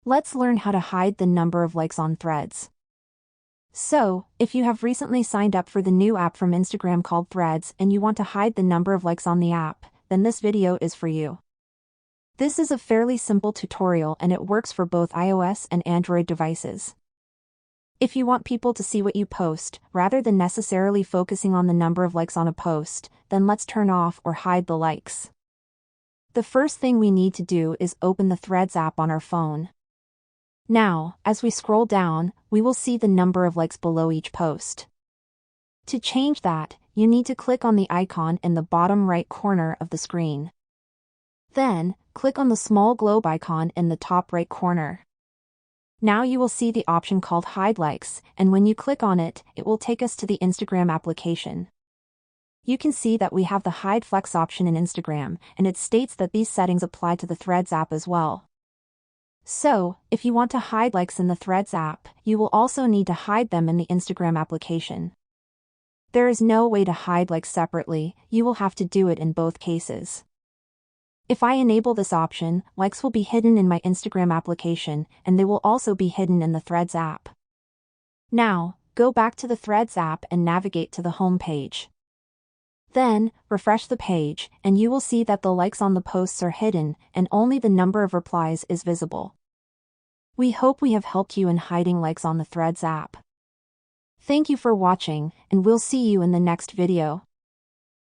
Let's learn how to hide the number of likes on Threads. So, if you have recently signed up for the new app from Instagram called Threads and you want to hide the number of likes on the app, then this video is for you. This is a fairly simple tutorial and it works for both iOS and Android devices. If you want people to see what you post, rather than necessarily focusing on the number of likes on a post, then let's turn off or hide the likes. The first thing we need to do is open the Threads app on our phone. Now, as we scroll down, we will see the number of likes below each post. To change that, you need to click on the icon in the bottom right corner of the screen. Then, click on the small globe icon in the top right corner. Now you will see the option called Hide Likes, and when you click on it, it will take us to the Instagram application. You can see that we have the Hide Flex option in Instagram, and it states that these settings apply to the Threads app as well. So, if you want to hide likes in the Threads app, you will also need to hide them in the Instagram application. There is no way to hide likes separately, you will have to do it in both cases. If I enable this option, likes will be hidden in my Instagram application, and they will also be hidden in the Threads app. Now, go back to the Threads app and navigate to the home page. Then, refresh the page, and you will see that the likes on the posts are hidden, and only the number of replies is visible. We hope we have helped you in hiding likes on the Threads app. Thank you for watching, and we'll see you in the next video.